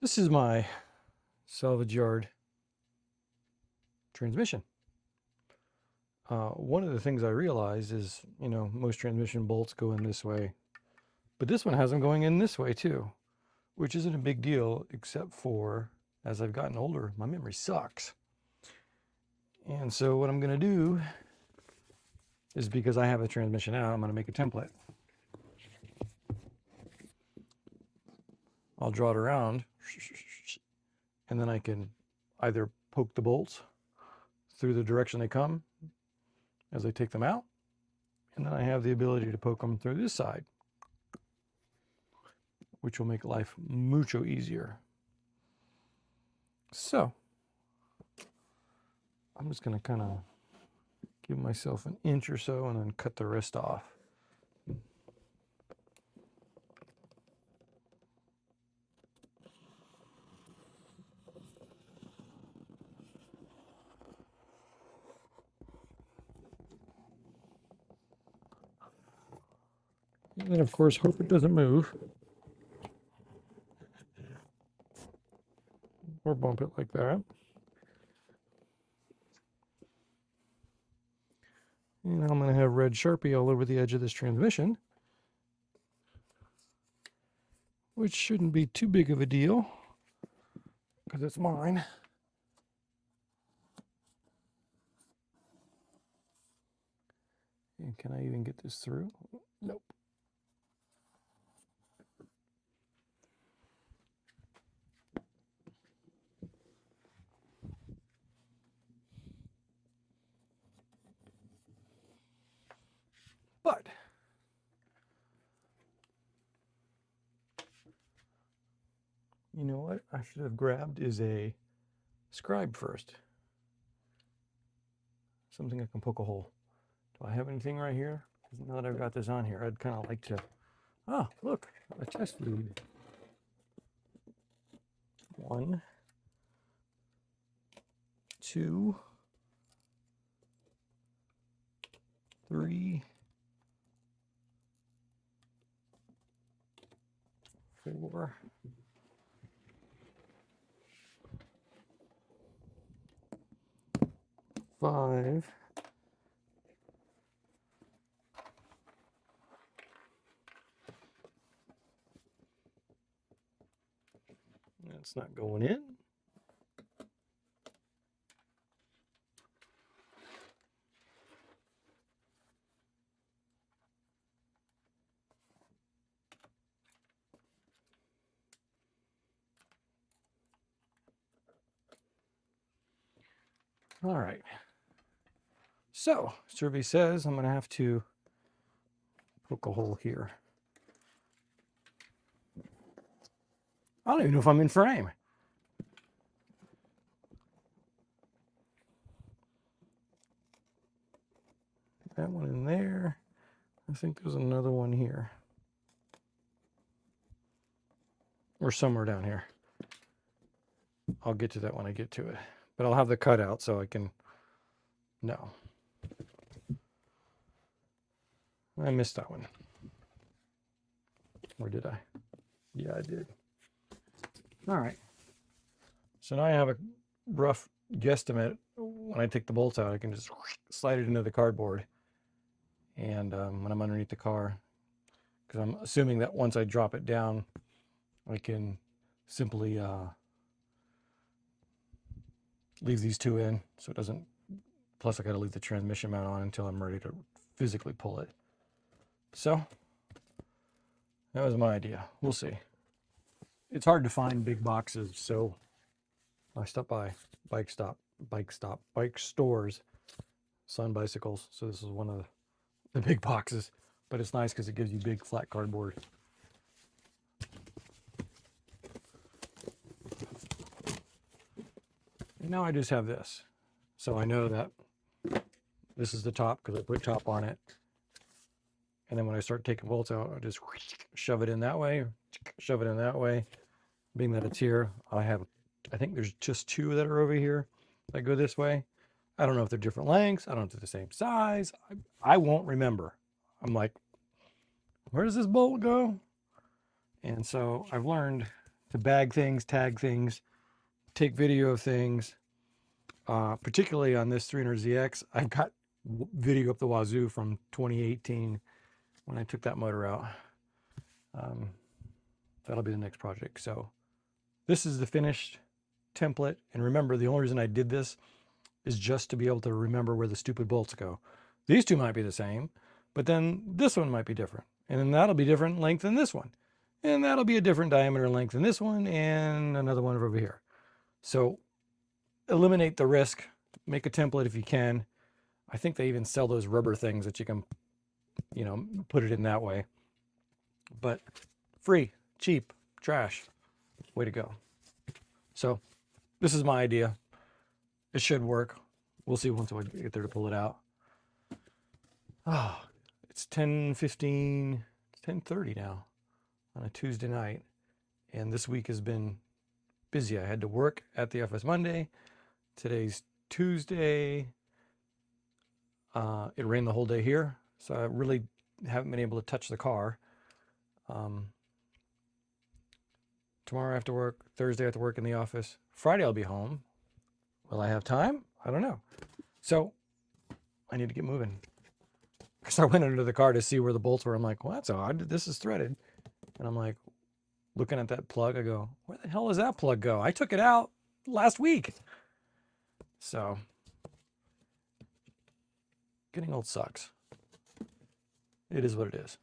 This is my salvage yard transmission. One of the things I realized is, most transmission bolts go in this way, but this one has them going in this way too, which isn't a big deal, except for as I've gotten older, my memory sucks. And so what I'm going to do is, because I have a transmission out, I'm going to make a template. I'll draw it around, and then I can either poke the bolts through the direction they come as I take them out, and then I have the ability to poke them through this side, which will make life mucho easier. So I'm just going to kind of give myself an inch or so and then cut the rest off. And then, of course, hope it doesn't move or bump it like that. And I'm going to have red Sharpie all over the edge of this transmission, which shouldn't be too big of a deal because it's mine. And can I even get this through? Nope. But you know what I should have grabbed is a scribe first. Something I can poke a hole. Do I have anything right here? Because now that I've got this on here, I'd kind of like to... Ah, look, a test lead. 1, 2, 3, 4, 5, 6. It's not going in. All right. So, survey says I'm going to have to poke a hole here. I don't even know if I'm in frame. That one in there. I think there's another one here. Or somewhere down here. I'll get to that when I get to it. But I'll have the cutout so I can... No. I missed that one. Or did I? Yeah, I did. All right. So now I have a rough guesstimate. When I take the bolts out, I can just slide it into the cardboard. And when I'm underneath the car, because I'm assuming that once I drop it down, I can simply leave these two in so it doesn't... Plus, I got to leave the transmission mount on until I'm ready to physically pull it. So, that was my idea. We'll see. It's hard to find big boxes, so I stopped by bike stores, Sun Bicycles. So this is one of the big boxes, but it's nice because it gives you big flat cardboard. And now I just have this. So I know that this is the top because I put top on it. And then when I start taking bolts out, I just shove it in that way, shove it in that way. Being that it's here, I think there's just 2 that are over here that go this way. I don't know if they're different lengths. I don't know if they're the same size. I won't remember. I'm like, where does this bolt go? And so I've learned to bag things, tag things, take video of things. Particularly on this 300ZX, I've got video up the wazoo from 2018 when I took that motor out. That'll be the next project. So this is the finished template. And remember, the only reason I did this is just to be able to remember where the stupid bolts go. These two might be the same, but then this one might be different. And then that'll be different length than this one. And that'll be a different diameter and length than this one, and another one over here. So eliminate the risk, make a template if you can. I think they even sell those rubber things that you can, you know, put it in that way. But free, cheap, trash, way to go. So this is my idea. It should work. We'll see once I get there to pull it out. Oh, it's 10:15, 10:30 now on a Tuesday night. And this week has been busy. I had to work at the office Monday. Today's Tuesday. It rained the whole day here, so I really haven't been able to touch the car. Tomorrow I have to work. Thursday I have to work in the office. Friday I'll be home. Will I have time? I don't know. So I need to get moving. Because I went under the car to see where the bolts were. I'm like, well, that's odd. This is threaded. And I'm like, looking at that plug, I go, where the hell does that plug go? I took it out last week. So getting old sucks. It is what it is.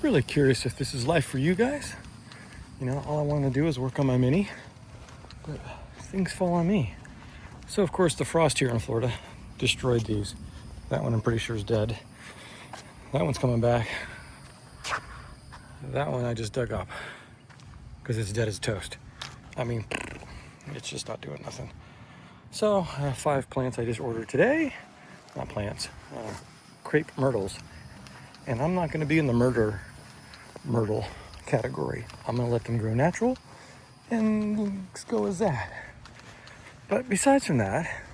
Really curious if this is life for you guys. You know, all I want to do is work on my Mini, but things fall on me. So of course the frost here in Florida destroyed these. That one I'm pretty sure is dead. That one's coming back. That one I just dug up because it's dead as toast. I mean, it's just not doing nothing. So I have 5 plants I just ordered today. Not plants, crepe myrtles. And I'm not going to be in the myrtle category. I'm going to let them grow natural and let's go as that. But besides from that,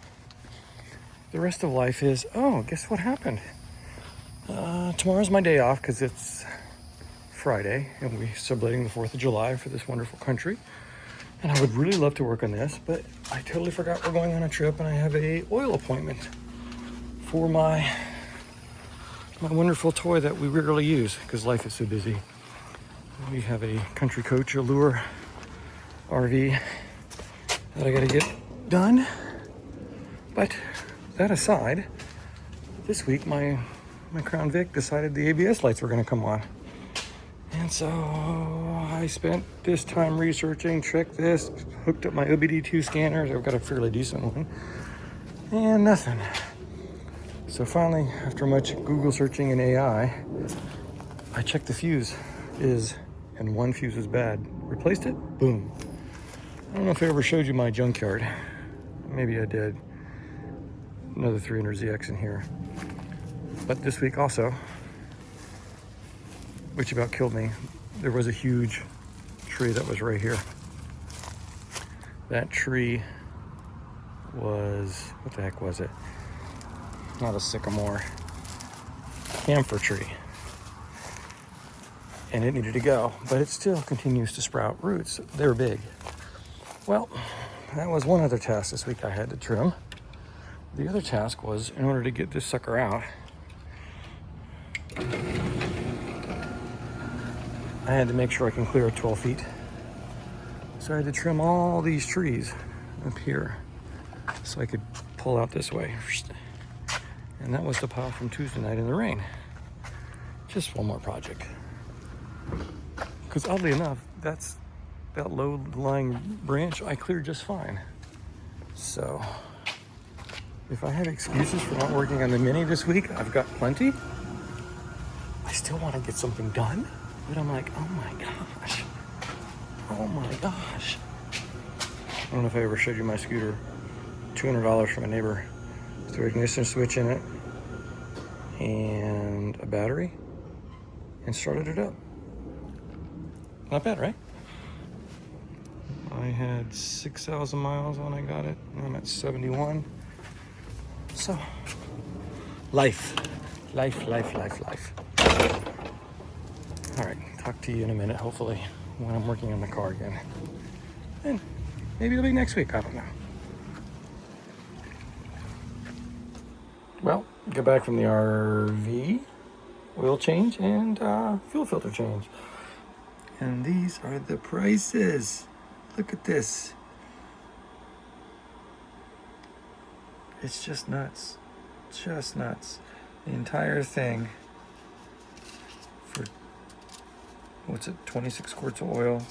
the rest of life is, oh, guess what happened? Tomorrow's my day off because it's Friday and we're celebrating the 4th of July for this wonderful country. And I would really love to work on this, but I totally forgot we're going on a trip and I have a oil appointment for my wonderful toy that we rarely use because life is so busy. We have a country coach allure RV that I got to get done. But that aside, this week my Crown Vic decided the ABS lights were going to come on. And so I spent this time researching, checked this, hooked up my OBD2 scanners. I've got a fairly decent one. And nothing. So finally, after much Google searching and AI, I checked the fuse and one fuse was bad. Replaced it, boom. I don't know if I ever showed you my junkyard. Maybe I did. Another 300ZX in here. But this week also, which about killed me, there was a huge tree that was right here. That tree was, what the heck was it? Not a sycamore, camphor tree. And it needed to go, but it still continues to sprout roots. They're big. Well, that was one other task this week I had to trim. The other task was, in order to get this sucker out, I had to make sure I can clear 12 feet. So I had to trim all these trees up here so I could pull out this way. And that was the pile from Tuesday night in the rain. Just one more project. Because oddly enough, that low-lying branch I cleared just fine. So if I have excuses for not working on the Mini this week, I've got plenty. I still want to get something done, but I'm like, oh my gosh. Oh my gosh. I don't know if I ever showed you my scooter. $200 from a neighbor. Threw an ignition switch in it and a battery and started it up. Not bad, right? I had 6,000 miles when I got it. Now I'm at 71. So, life. All right, talk to you in a minute, hopefully. when I'm working on the car again. And maybe it'll be next week, I don't know. Well, get back from the RV, oil change, and fuel filter change. And these are the prices. Look at this. It's just nuts. Just nuts. The entire thing for, what's it, 26 quarts of oil,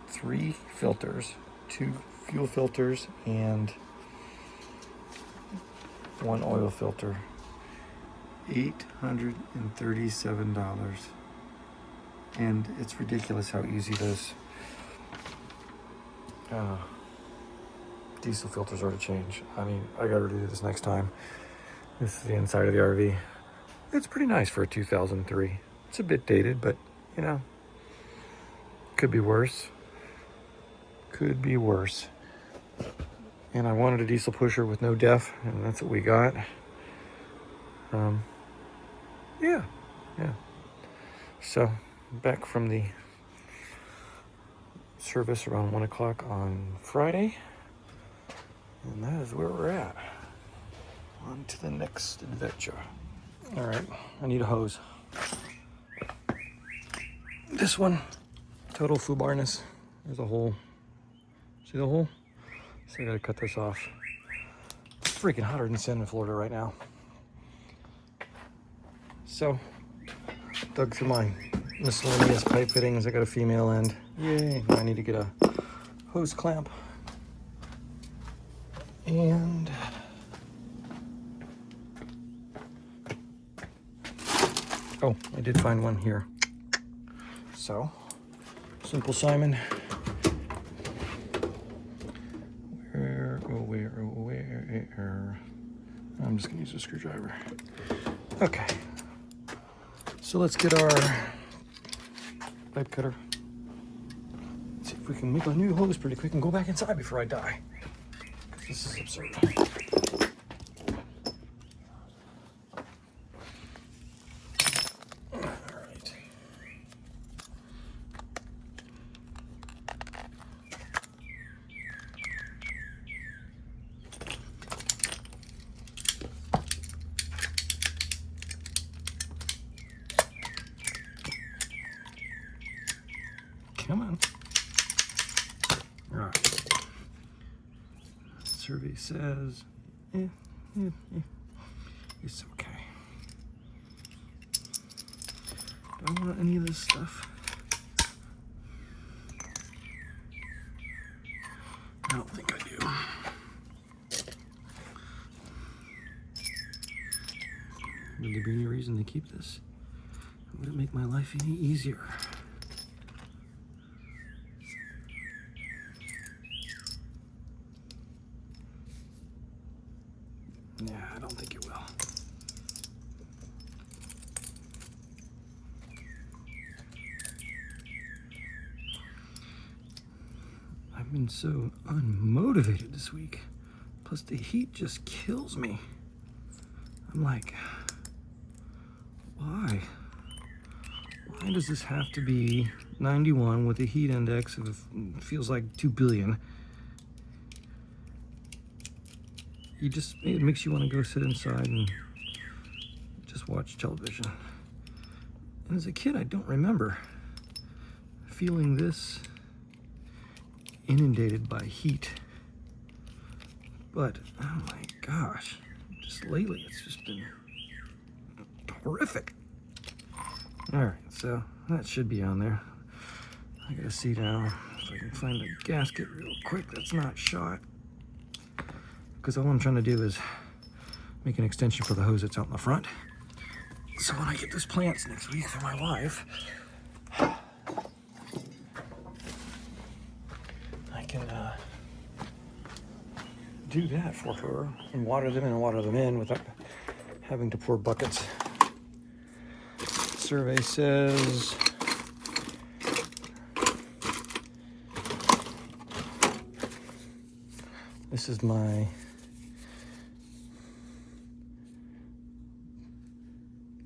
3 filters, 2 fuel filters, and 1 oil filter. $837. And it's ridiculous how easy those diesel filters are to change. I mean, I gotta do this next time. This is the inside of the RV. It's pretty nice for a 2003. It's a bit dated, but you know, could be worse. Could be worse. And I wanted a diesel pusher with no def, and that's what we got. Yeah. So, back from the service around 1 o'clock on Friday. And that is where we're at. On to the next adventure. All right, I need a hose. This one, total foobarness. There's a hole. See the hole? So I gotta cut this off. It's freaking hotter than sin in Florida right now. So, dug through my miscellaneous pipe fittings. I got a female end. Yay, I need to get a hose clamp. And oh, I did find one here. So, Simple Simon. Where? I'm just gonna use a screwdriver. Okay. So let's get our pipe cutter. Let's see if we can make a new hose pretty quick and go back inside before I die. This is absurd. All right. Come on. All right. Survey says, it's okay. Do I want any of this stuff? I don't think I do. Would there be any reason to keep this? Would it make my life any easier? Yeah, I don't think it will. I've been so unmotivated this week. Plus the heat just kills me. I'm like, why? Why does this have to be 91 with a heat index of, feels like 2 billion? It makes you want to go sit inside and just watch television. And as a kid, I don't remember feeling this inundated by heat. But, oh my gosh, just lately it's just been horrific. All right, so that should be on there. I gotta see now if I can find a gasket real quick that's not shot. Because all I'm trying to do is make an extension for the hose that's out in the front. So when I get those plants next week for my wife, I can do that for her and water them in without having to pour buckets. Survey says this is my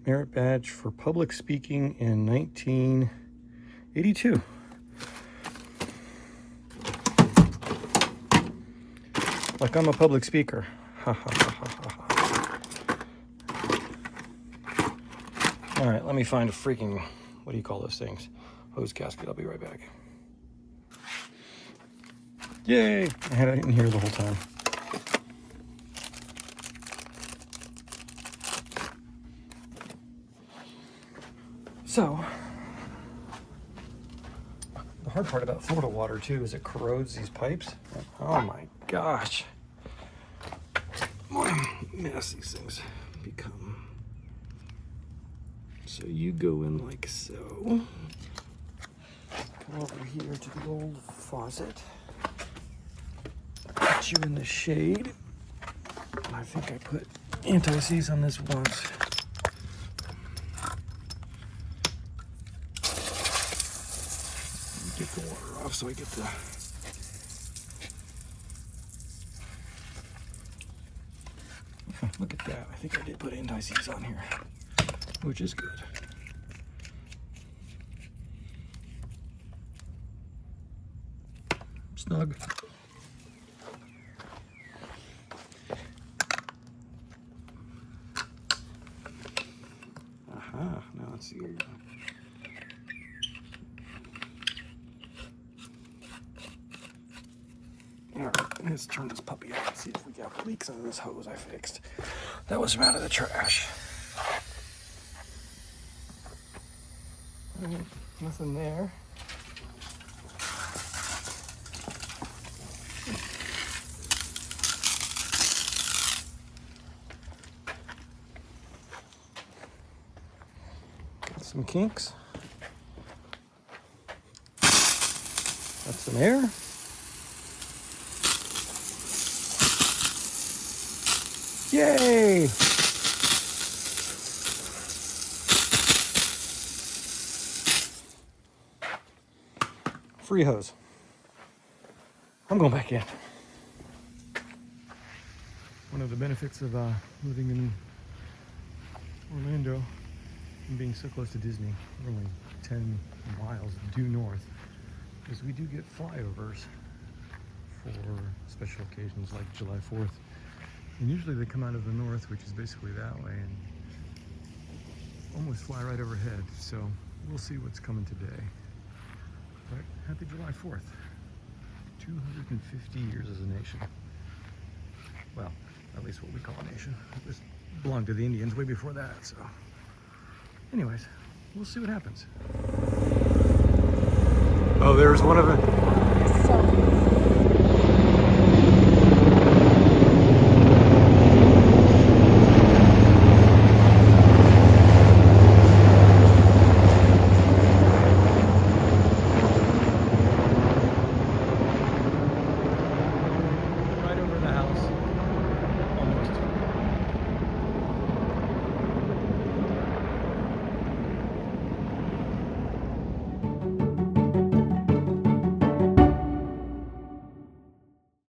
merit badge for public speaking in 19 82. Like I'm a public speaker. Ha ha ha ha ha. All right, let me find a freaking, what do you call those things? Hose gasket. I'll be right back. Yay! I had it in here the whole time. So, the hard part about Florida water too is it corrodes these pipes. Oh my gosh. What a mess these things become. So you go in like so. Come over here to the old faucet. Put you in the shade. I think I put anti-seize on this once. Get the water off so I get the... Look at that. I think I did put anti-seize on here, which is good. Snug. Aha, now let's see here. Alright, let's turn this puppy on and see if we got leaks on this hose I fixed. That was from out of the trash. Nothing there. Got some kinks. Got some air. Yay! Free hose. I'm going back in. One of the benefits of living in Orlando and being so close to Disney, we're only 10 miles due north, is we do get flyovers for special occasions like July 4th. And usually they come out of the north, which is basically that way, and almost fly right overhead. So we'll see what's coming today. But happy July 4th. 250 years as a nation. Well, at least what we call a nation. It was belonged to the Indians way before that, so. Anyways, we'll see what happens. Oh, there's one of the